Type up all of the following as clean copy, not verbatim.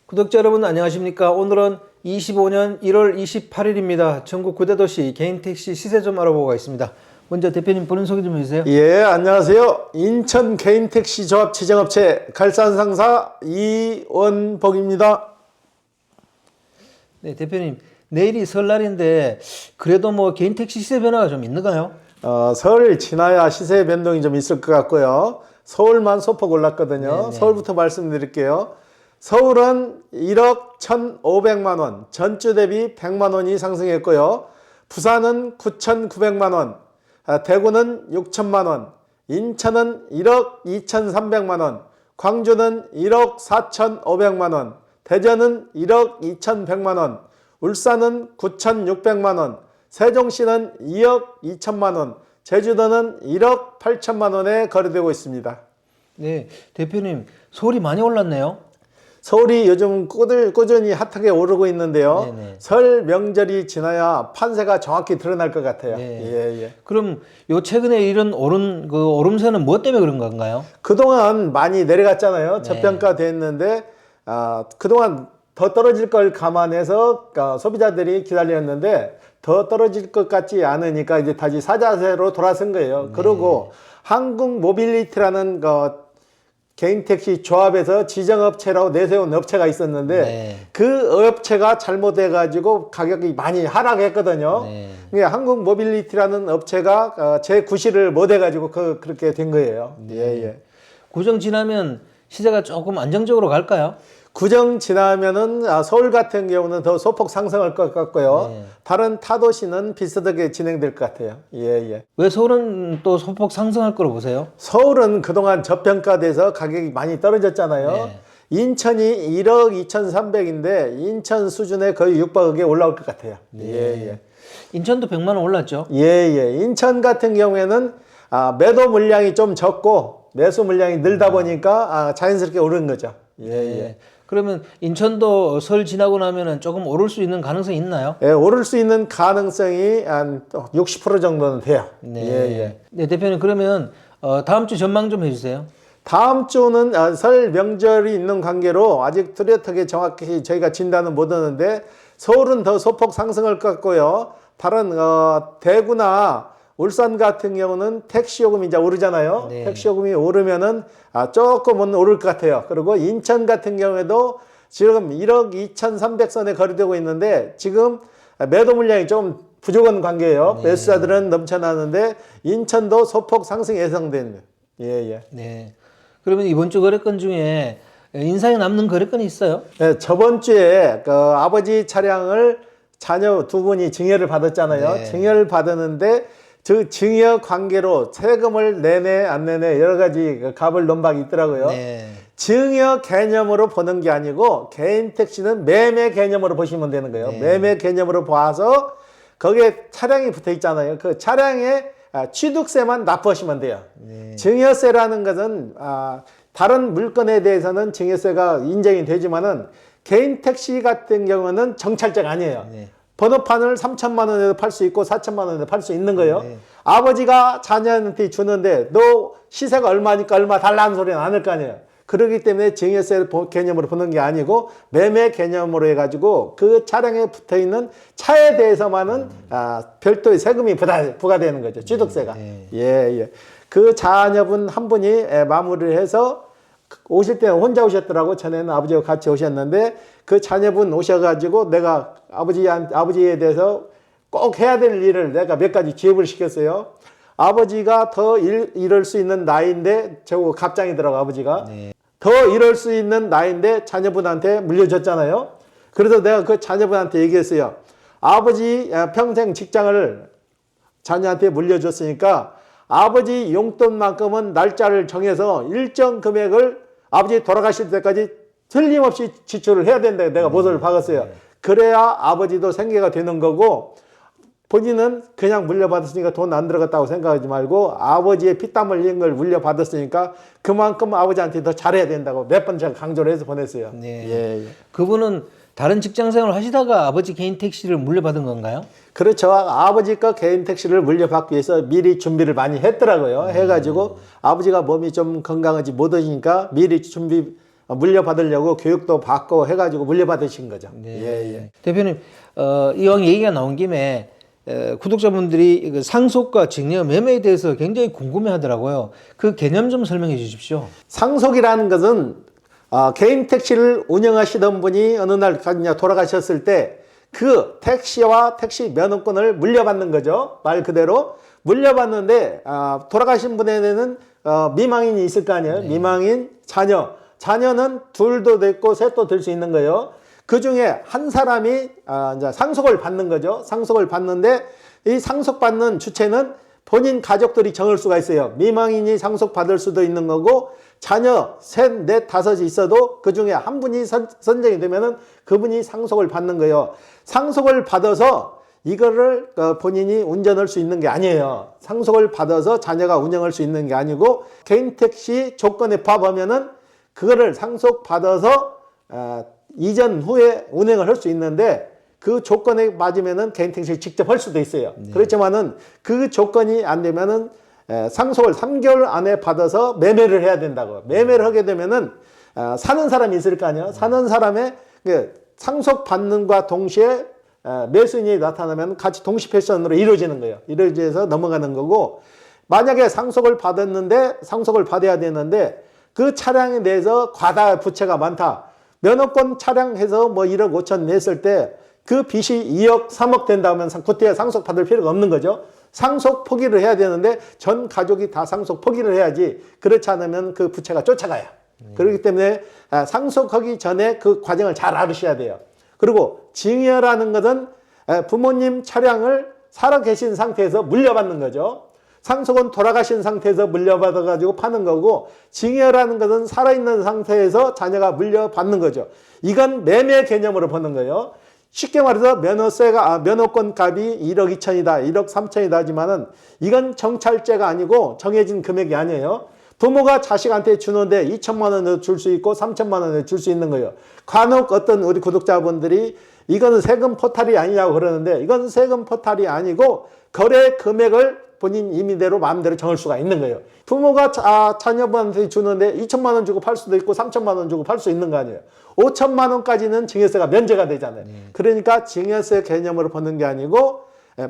구독자 여러분 안녕하십니까? 오늘은 25년 1월 28일입니다. 전국 9대 도시 개인 택시 시세 좀 알아보고 가겠습니다. 먼저 대표님 본인 소개 좀 해주세요. 예, 안녕하세요. 인천 개인택시 조합 지정업체 갈산상사 이원복입니다. 네, 대표님 내일이 설날인데 그래도 뭐 개인 택시 시세 변화가 좀 있는가요? 설 지나야 시세 변동이 좀 있을 것 같고요. 서울만 소폭 올랐거든요. 네네. 서울부터 말씀드릴게요. 서울은 1억 1,500만 원, 전주 대비 100만 원이 상승했고요. 부산은 9,900만 원, 대구는 6천만 원, 인천은 1억 2,300만 원, 광주는 1억 4,500만 원, 대전은 1억 2,100만 원, 울산은 9,600만 원, 세종시는 2억 2천만 원, 제주도는 1억 8천만 원에 거래되고 있습니다. 네, 대표님 서울이 많이 올랐네요. 서울이 요즘 꾸준히 핫하게 오르고 있는데요. 네네. 설 명절이 지나야 판세가 정확히 드러날 것 같아요. 네. 예. 그럼 요 최근에 이런 오름세는 무엇 때문에 그런 건가요? 그동안 많이 내려갔잖아요. 네. 저평가 됐는데, 그동안 더 떨어질 걸 감안해서 소비자들이 기다렸는데, 더 떨어질 것 같지 않으니까 이제 다시 사자세로 돌아선 거예요. 그리고 한국 모빌리티라는 개인 택시 조합에서 지정업체라고 내세운 업체가 있었는데 네. 그 업체가 잘못해가지고 가격이 많이 하락했거든요. 네. 그러니까 한국 모빌리티라는 업체가 재구실을 못해가지고 그렇게 된 거예요. 예. 구정 지나면 시세가 조금 안정적으로 갈까요? 구정 지나면은 서울 같은 경우는 더 소폭 상승할 것 같고요. 네. 다른 타도시는 비슷하게 진행될 것 같아요. 예. 왜 서울은 또 소폭 상승할 거로 보세요? 서울은 그동안 저평가돼서 가격이 많이 떨어졌잖아요. 네. 인천이 1억 2,300인데 인천 수준에 거의 600억에 올라올 것 같아요. 예. 인천도 100만 원 올랐죠? 예. 인천 같은 경우에는 매도 물량이 좀 적고 매수 물량이 늘다 보니까 자연스럽게 오르는 거죠. 예. 그러면 인천도 설 지나고 나면은 조금 오를 수 있는 가능성이 있나요? 예, 오를 수 있는 가능성이 한 60% 정도는 돼요. 예. 네, 대표님 그러면 다음 주 전망 좀 해주세요. 다음 주는 설 명절이 있는 관계로 아직 뚜렷하게 정확히 저희가 진단은 못 하는데 서울은 더 소폭 상승할 것 같고요. 다른 대구나 울산 같은 경우는 택시 요금이 이제 오르잖아요. 네. 택시 요금이 오르면은 조금은 오를 것 같아요. 그리고 인천 같은 경우에도 지금 1억 2,300선에 거래되고 있는데 지금 매도 물량이 좀 부족한 관계예요. 네. 매수자들은 넘쳐나는데 인천도 소폭 상승 예상됩니다. 예. 네. 그러면 이번 주 거래건 중에 인상이 남는 거래건이 있어요? 네, 저번 주에 아버지 차량을 자녀 두 분이 증여를 받았잖아요. 네. 증여를 받았는데 그 증여 관계로 세금을 내내 안 내내 여러 가지 갑을 논박이 있더라고요. 네. 증여 개념으로 보는 게 아니고 개인 택시는 매매 개념으로 보시면 되는 거예요. 네. 매매 개념으로 봐서 거기에 차량이 붙어 있잖아요. 그 차량에 취득세만 납부하시면 돼요. 네. 증여세라는 것은 다른 물건에 대해서는 증여세가 인정이 되지만은 개인 택시 같은 경우는 정찰제가 아니에요. 네. 번호판을 3천만 원에도 팔 수 있고 4천만 원에도 팔 수 있는 거예요. 네. 아버지가 자녀한테 주는데 너 시세가 얼마니까 얼마 달라는 소리는 안 할 거 아니에요. 그렇기 때문에 증여세 개념으로 보는 게 아니고 매매 개념으로 해가지고 그 차량에 붙어있는 차에 대해서만은 별도의 세금이 부과되는 거죠. 취득세가. 네. 예. 그 자녀분 한 분이 마무리를 해서 오실 때는 혼자 오셨더라고. 전에는 아버지와 같이 오셨는데 그 자녀분 오셔가지고 내가 아버지에 대해서 꼭 해야 될 일을 내가 몇 가지 지급을 시켰어요. 아버지가 더 이럴 수 있는 나이인데 저거 갑장이더라고 아버지가. 네. 더 이럴 수 있는 나이인데 자녀분한테 물려줬잖아요. 그래서 내가 그 자녀분한테 얘기했어요. 아버지 평생 직장을 자녀한테 물려줬으니까 아버지 용돈만큼은 날짜를 정해서 일정 금액을 아버지 돌아가실 때까지 틀림없이 지출을 해야 된다. 내가 못을 박았어요. 그래야 아버지도 생계가 되는 거고 본인은 그냥 물려받았으니까 돈 안 들어갔다고 생각하지 말고 아버지의 피땀 흘린 걸 물려받았으니까 그만큼 아버지한테 더 잘해야 된다고 몇 번 제가 강조를 해서 보냈어요. 네. 예. 그분은 다른 직장 생활을 하시다가 아버지 개인 택시를 물려받은 건가요? 그렇죠. 아버지 거 개인 택시를 물려받기 위해서 미리 준비를 많이 했더라고요. 해가지고 아버지가 몸이 좀 건강하지 못하시니까 미리 준비 물려받으려고 교육도 받고 해가지고 물려받으신 거죠. 네. 예, 예. 대표님, 이왕 얘기가 나온 김에 구독자분들이 그 상속과 증여, 매매에 대해서 굉장히 궁금해하더라고요. 그 개념 좀 설명해 주십시오. 상속이라는 것은 개인 택시를 운영하시던 분이 어느 날 돌아가셨을 때 그 택시와 택시 면허권을 물려받는 거죠. 말 그대로 물려받는데 돌아가신 분에게는 미망인이 있을 거 아니에요. 네. 미망인, 자녀. 자녀는 둘도 됐고 셋도 될 수 있는 거예요. 그 중에 한 사람이 이제 상속을 받는 거죠. 상속을 받는데 이 상속받는 주체는 본인 가족들이 정할 수가 있어요. 미망인이 상속받을 수도 있는 거고 자녀 셋, 넷, 다섯이 있어도 그 중에 한 분이 선정이 되면은 그분이 상속을 받는 거예요. 상속을 받아서 이거를 본인이 운전할 수 있는 게 아니에요. 상속을 받아서 자녀가 운영할 수 있는 게 아니고 개인 택시 조건에 부합하면은 그거를 상속받아서 이전 후에 운행을 할 수 있는데 그 조건에 맞으면은 개인 택시를 직접 할 수도 있어요. 네. 그렇지만은 그 조건이 안 되면은 상속을 3개월 안에 받아서 매매를 해야 된다고. 매매를 하게 되면은 사는 사람이 있을 거 아니에요. 사는 사람의 그 상속 받는과 동시에 매수인이 나타나면 같이 동시패션으로 이루어지는 거예요. 이루어져서 넘어가는 거고 만약에 상속을 받았는데 상속을 받아야 되는데 그 차량에 대해서 과다 부채가 많다. 면허권 차량해서 뭐 1억 5천 냈을 때 그 빚이 2억 3억 된다면 그때 상속 받을 필요가 없는 거죠. 상속 포기를 해야 되는데 전 가족이 다 상속 포기를 해야지. 그렇지 않으면 그 부채가 쫓아가요. 그렇기 때문에 상속하기 전에 그 과정을 잘 알으셔야 돼요. 그리고 증여라는 것은 부모님 차량을 살아 계신 상태에서 물려받는 거죠. 상속은 돌아가신 상태에서 물려받아 가지고 파는 거고 증여라는 것은 살아있는 상태에서 자녀가 물려받는 거죠. 이건 매매 개념으로 보는 거예요. 쉽게 말해서 면허권 값이 1억 2천이다, 1억 3천이다 하지만은 이건 정찰제가 아니고 정해진 금액이 아니에요. 부모가 자식한테 주는데 2천만 원을 줄 수 있고 3천만 원을 줄 수 있는 거예요. 간혹 어떤 우리 구독자분들이 이거는 세금 포탈이 아니냐고 그러는데 이건 세금 포탈이 아니고 거래 금액을 본인 임의대로 마음대로 정할 수가 있는 거예요. 부모가 자녀분한테 주는데 2천만 원 주고 팔 수도 있고 3천만 원 주고 팔 수 있는 거 아니에요. 5천만 원까지는 증여세가 면제가 되잖아요. 그러니까 증여세 개념으로 보는 게 아니고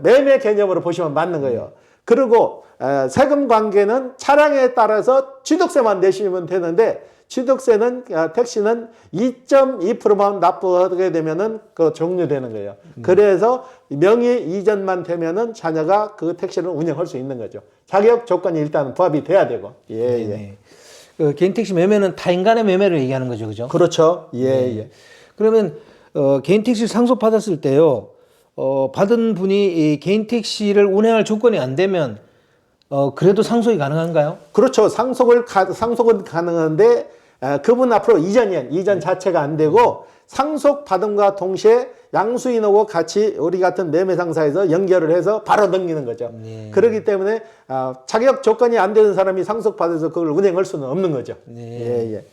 매매 개념으로 보시면 맞는 거예요. 그리고 세금 관계는 차량에 따라서 취득세만 내시면 되는데 취득세는 택시는 2.2%만 납부하게 되면은 그 종료되는 거예요. 그래서 명의 이전만 되면은 자녀가 그 택시를 운영할 수 있는 거죠. 자격 조건이 일단 부합이 돼야 되고. 예, 예. 그 개인 택시 매매는 타인 간의 매매를 얘기하는 거죠, 그죠? 그렇죠. 예, 예. 그러면 개인 택시 상속 받았을 때요, 받은 분이 이 개인 택시를 운행할 조건이 안 되면 그래도 상속이 가능한가요? 그렇죠. 상속은 가능한데 그분 앞으로 이전 자체가 안 되고 상속 받음과 동시에 양수인하고 같이 우리 같은 매매상사에서 연결을 해서 바로 넘기는 거죠. 네. 그렇기 때문에 자격 조건이 안 되는 사람이 상속 받아서 그걸 운행할 수는 없는 거죠. 네. 예, 예.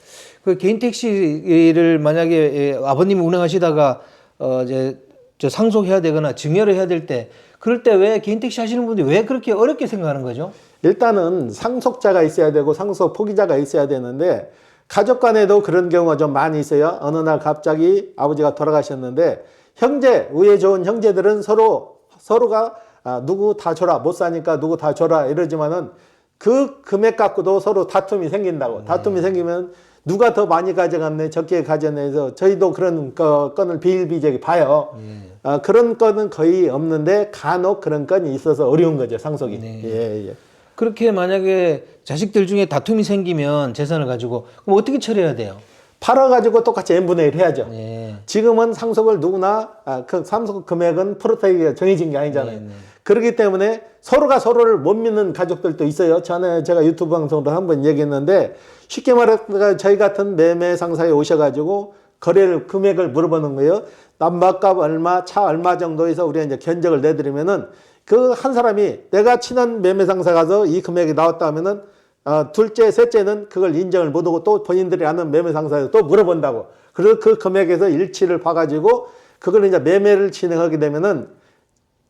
그 개인 택시를 만약에 아버님이 운행하시다가 이제 저 상속해야 되거나 증여를 해야 될 때 그럴 때 왜 개인 택시 하시는 분들이 왜 그렇게 어렵게 생각하는 거죠? 일단은 상속자가 있어야 되고 상속 포기자가 있어야 되는데 가족 간에도 그런 경우가 좀 많이 있어요. 어느 날 갑자기 아버지가 돌아가셨는데 우애 좋은 형제들은 서로가 누구 다 줘라, 못 사니까 누구 다 줘라 이러지만은 그 금액 갖고도 서로 다툼이 생긴다고. 다툼이 생기면 누가 더 많이 가져갔네, 적게 가져네 해서 저희도 그런 건을 비일비재하게 봐요. 그런 건은 거의 없는데 간혹 그런 건이 있어서 어려운 거죠, 상속이. 네. 예, 예. 그렇게 만약에 자식들 중에 다툼이 생기면 재산을 가지고 그럼 어떻게 처리해야 돼요? 팔아가지고 똑같이 n분의 1 해야죠. 네. 지금은 상속을 누구나 그 상속 금액은 프로테이가 정해진 게 아니잖아요. 네. 그렇기 때문에 서로가 서로를 못 믿는 가족들도 있어요. 전에 제가 유튜브 방송으로 한번 얘기했는데 쉽게 말해서 저희 같은 매매 상사에 오셔가지고 거래를 금액을 물어보는 거예요. 남바값 얼마, 차 얼마 정도에서 우리가 이제 견적을 내드리면은 그 한 사람이 내가 친한 매매 상사 가서 이 금액이 나왔다 하면은 둘째, 셋째는 그걸 인정을 못하고 또 본인들이 아는 매매 상사에서 또 물어본다고. 그래서 그 금액에서 일치를 봐가지고 그걸 이제 매매를 진행하게 되면은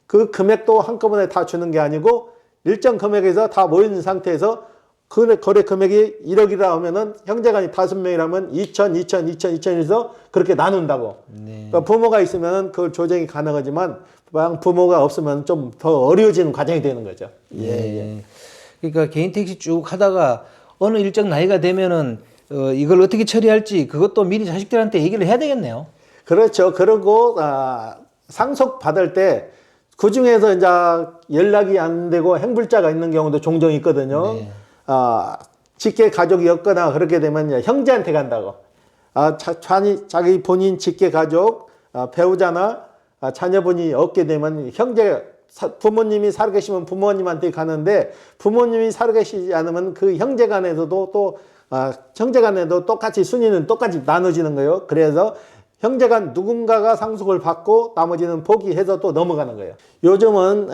그 금액도 한꺼번에 다 주는 게 아니고 일정 금액에서 다 모인 상태에서 거래 금액이 1억이라 하면은 형제간이 5명이라면 2,000에서 그렇게 나눈다고. 네. 그러니까 부모가 있으면 그 조정이 가능하지만 부모가 없으면 좀 더 어려워지는 과정이 되는 거죠. 예. 그러니까 개인 택시 쭉 하다가 어느 일정 나이가 되면은 이걸 어떻게 처리할지 그것도 미리 자식들한테 얘기를 해야 되겠네요. 그렇죠. 그러고 상속 받을 때 그 중에서 이제 연락이 안 되고 행불자가 있는 경우도 종종 있거든요. 네. 직계 가족이 없거나 그렇게 되면 형제한테 간다고. 자기 본인 직계 가족, 배우자나 자녀분이 없게 되면 부모님이 살아계시면 부모님한테 가는데 부모님이 살아계시지 않으면 그 형제간에서도 또 형제간에도 똑같이 순위는 똑같이 나눠지는 거예요. 그래서 형제간 누군가가 상속을 받고 나머지는 포기해서 또 넘어가는 거예요. 요즘은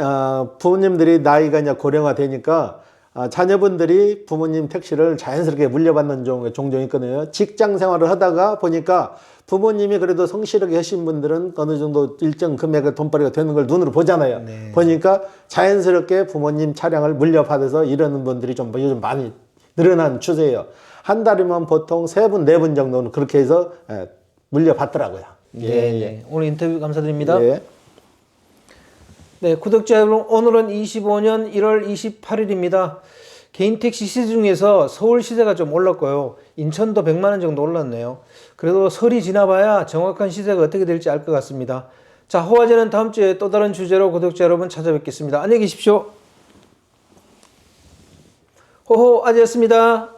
부모님들이 나이가 이제 고령화 되니까 자녀분들이 부모님 택시를 자연스럽게 물려받는 경우가 종종 있거든요. 직장 생활을 하다가 보니까 부모님이 그래도 성실하게 하신 분들은 어느 정도 일정 금액의 돈벌이가 되는 걸 눈으로 보잖아요. 네. 보니까 자연스럽게 부모님 차량을 물려받아서 이러는 분들이 좀 요즘 많이 늘어난 추세예요. 한 달이면 보통 3분, 4분 정도는 그렇게 해서 물려받더라고요. 네. 오늘 인터뷰 감사드립니다. 예. 네, 구독자 여러분, 오늘은 25년 1월 28일입니다. 개인 택시 시세 중에서 서울 시세가 좀 올랐고요. 인천도 100만 원 정도 올랐네요. 그래도 설이 지나봐야 정확한 시세가 어떻게 될지 알 것 같습니다. 자, 호화제는 다음 주에 또 다른 주제로 구독자 여러분 찾아뵙겠습니다. 안녕히 계십시오. 호호 아재였습니다.